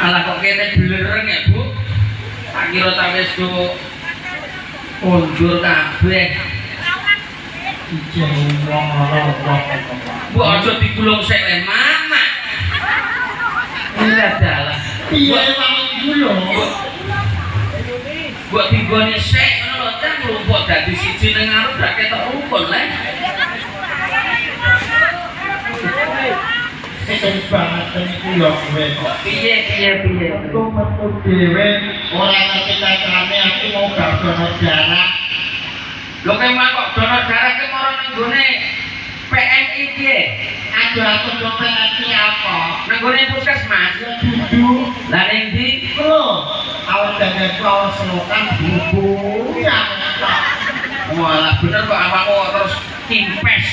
Alah kok kene blereng ya, Bu. Tak kira ta wis do kondur kabeh. Ijeng wong lara kok. Bu aja digulung sik le, Mama. Iya dalah. Piye wong gulung? Buat tinggone sik ngono lho, kan lumpuk dadi siji ning ngarep gak ketok rukun le. Sing banget niku yo kowe kok. Piye. Metu dhewe ora ngerti carane aku mau gak donor darah. Lho kemah kok donor darah ke moro ning gone PMI piye? Aduh aku do PMI apa? Ning gone puskesmas. Dudu. Lah ning ndi? Lho, awak dene awak selokan bubu ya. Walah bener kok awakmu terus kimpes.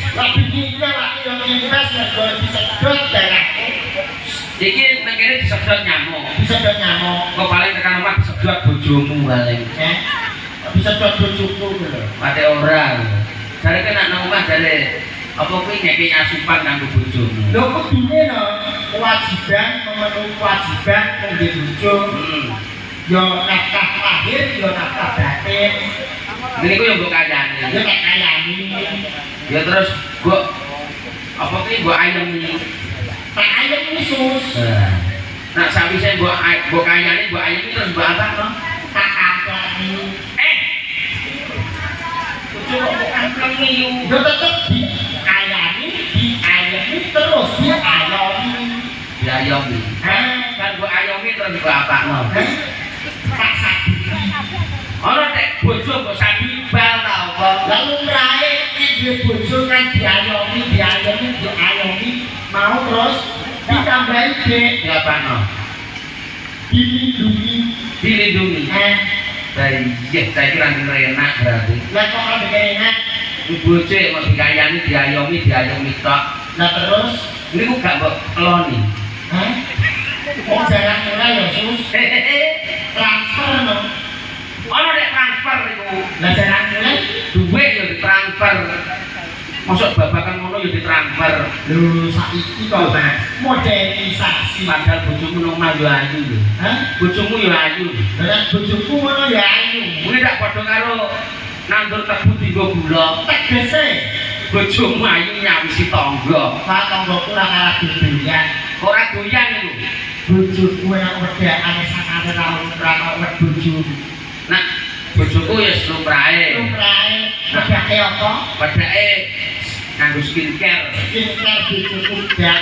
Tapi iki lak yo invest nek go disedot darah. Iki nang kene disedot nyamuk. Disedot nyamuk. Kok paling tekan omah disedot bojomu paling. Disedot bojoku lho. Mate ora. Jare kena nang omah jare apa kuwi ngekeki asupan kanggo bojomu. Lho kudune lho kewajiban memenuhi kewajiban kanggo bojo. Yo nafkah lahir, yo nafkah batin. Niku yo mbok kayane. Yo tak kayani. Ya terus mbok apa kuwi mbok ayemi. Tak ayemi sus. Nah sawise mbok kayane mbok ayemi terus mbok apa to? Tak ayani. Bojo kok angkleni yo. Yo tetep diayani, diayemi terus diayomi. Diayomi. Kan mbok ayomi terus mbok apakno? Tak sabi. Ora nek bojo mbok sabi bal ta apa? Lah lumrahe nek duwe bojo kan diayomi mau terus ditambahi dek Diapakno? dilindungi. Iya, saya kira enak berarti. Lah kok ora enak? Bojo mau diayomi tok. Lah terus Niku gak mbok keloni. Kok jarang ora ya sus? Transfer no. Ono nek transfer niku. Lah jarang ora Duit yo ditransfer. Masuk babakan ngono yo ditransfer. lho saiki kok modernisasi. Padahal bojomu nang omah yo ayu lho. Bojomu yo ayu. Lah bojoku ngono ya ayu. Kuwi tak padha karo nandur tebu dienggo gula. Tegese Bojomu ayu nyawisi tangga. Pak tanggoku ora kalah doyan. Ora doyan lho. Bojoku enak wedakane sakare ora wed bojo. Nah, bojoku ya lumrahe. Lumrahe wedake apa? Wedake nganggo skincare. Skincare bojoku dak.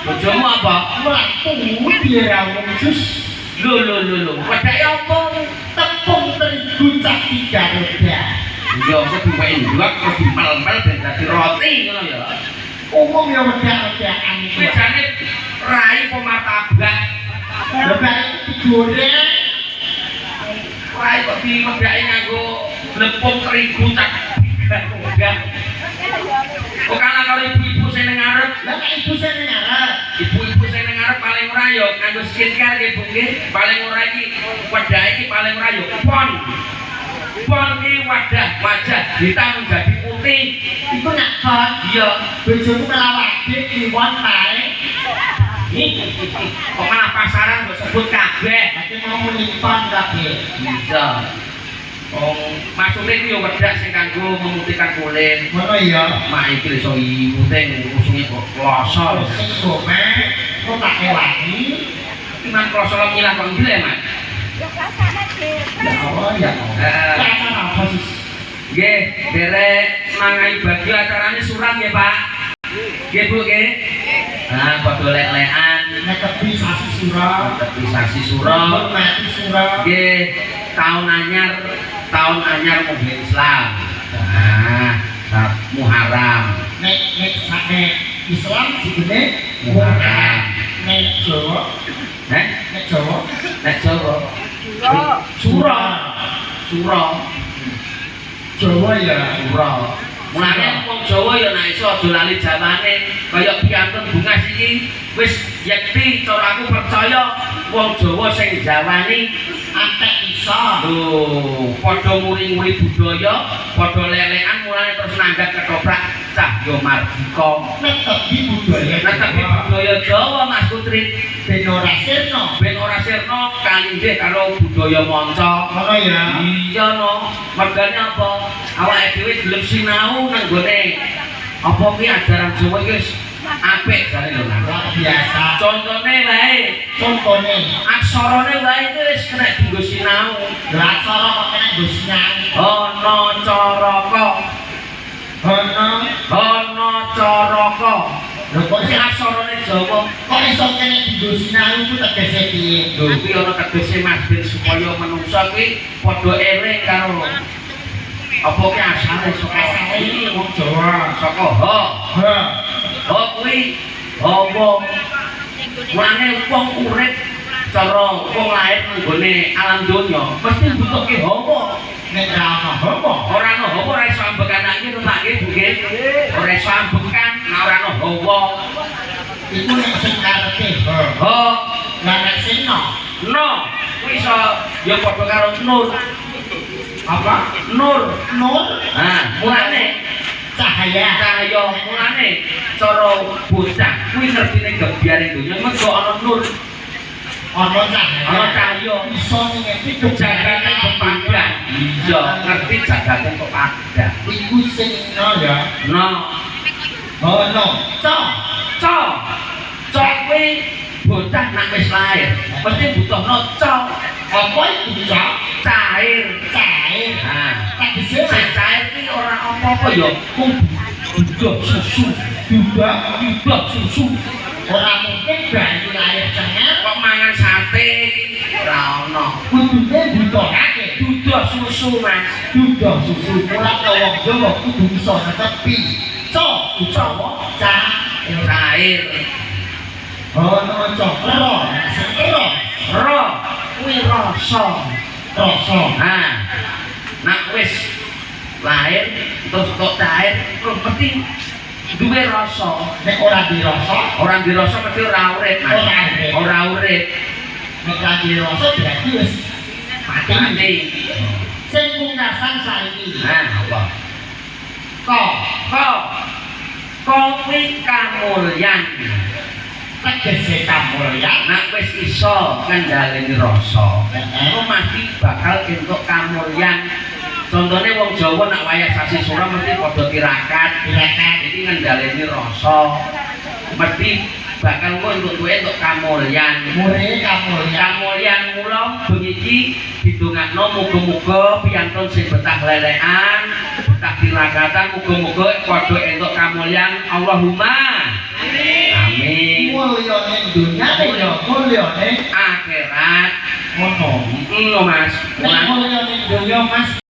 Bojomu apa? Mlaku piye ra wong sus. Lho. Wedake apa? Tepung terigu cak 3 roda. Ya kok diwehi ndok terus dipel-pel ben dadi roti ngono ya. Umum ya wedak-wedakan iki. Kuwi jane rai apa martabak. Lha bar digoreng. Rai kok dimedhaki nganggo lepung terigu cak 3 roda. Kok kana karo ibu-ibu sing ning ngarep. Lah nek ibu sing ngarep, Ibu-ibu sing ning ngarep paling ora ya nganggo skincare nggih Bu nggih. Paling ora iki wedake iki paling ora ya pon. Pon iki wajah hitam menjadi putih. iku nek kok Iya. bojoku malah wadih kliwon pae. Kok malah pasaran mbok sebut kabeh. Nek mau mulipon kabeh. Bisa. Masukne iki yo wedak sing kanggo memutihkan kulit. Ngono ya. Mak iki iso imuting usunge kok kloso. Sing gomek kok tak ewangi. Iman kloso ngilang kok nggih, Mas. Ya rasane dhewe. Oh ya. Cara apa sih? Nggih, derek mangai bagi acarane surat nggih, Pak. Nggih, Bu nggih. Nah, padha lek-lekan Nek kepisasi surah, terpisasi surah. mati surah. Nggih, tahun anyar mobil Islam. Nah, Muharram. Nek Islam jenenge Muharram. Nek Jawa, Nek nek Jawa surah. Surah. Jawa ya. Surah. Mulane wong Jawa ya nek iso aja lali jawane kaya piantun bungas iki wis yekti cara aku percaya wong Jawa sing jawani Atek iso. lho padha muri-muri budaya, padha lelekan mulane terus nanggap ketoprak Cahyo Mardika. netepi budaya Nah tapi budaya Jawa Mas Putri ben ora sirna ben ora sirna kalinggih karo budaya manca. ngono ya Iya no, mergane apa? Awake dhewe gelem sinau nang gone apa ki ajaran Jawa iki wis apik jare lho Mas. luar biasa Contone wae, contone aksarane wae iki wis kena dienggo sinau. acara kok kena nggo sinau Ana caraka, ana caraka. lho kok Iki aksarane Jawa. kok iso kena nggo sinau ku tegese piye Lho kuwi ana tegese Mas ben supaya manungsa kuwi padha eling karo apa ki asale saka asale iki wong Jawa saka ha. ha Ha kuwi hawa. Mulane wong urip cara wong lair nang gone alam donya mesti butuhke hawa. nek ra ana apa Ora ana hawa ora iso ambekan iki to tak nggih Bu nggih. Ora iso ambekan nek ora ana hawa. iku nek sing karepe ha Ha lan nek sing no no kuwi iso ya padha karo nur. apa Nur. nur Ha, mulane cahaya cahaya mulane cara bocah kuwi ngertine gebyare donya mergo ana nur, ana cahaya ana cahaya. iso ngerti Jagate kepadan. Iya, ngerti jagate kepadan. iku sing no ya No, ono cok cok kuwi bocah nek wis lair mesti butuhno cok. apa iku cok Cair. cair Nah, tegese sing cair kuwi ora apa-apa ya, mung duduh susu, duduh susu. ora mungkin bayi lahir cengar Kok mangan sate ora ono. kudune butuhake Duduh susu, Mas. duduh susu ora wong Jawa kudu iso netepi cok utawa cair Cair. ono cok ero sing ero Ro kuwi rasa. rasa Nah, nek wis lahir terus kok cair terus mesti duwe rasa. nek ora dirasa Orang dirasa mesti ora urip. Mas. Ora urip. Ora urip. nek ora dirasa berarti wis mati Mati. sing pungkasan saiki Nah, apa? kok Kopi kamulyan. tegese kamulyan Nek wis iso ngendhaleni rasa, iku mesti bakal entuk kamulyan. Contone wong Jawa nek wayah sasi sura mesti padha tirakat, iki ngendhaleni rasa. Mesti bakal engko entuk kamulyan. murine kamulyan Kamulyan mula bengi iki didongakno muga-muga piyantun sing betah lelekan, betah tirakatan muga-muga padha entuk kamulyan. Allahumma amin. mulyane dunya ya mulyane Akhirat ngono ngono Mas. nek mulyane dunya Mas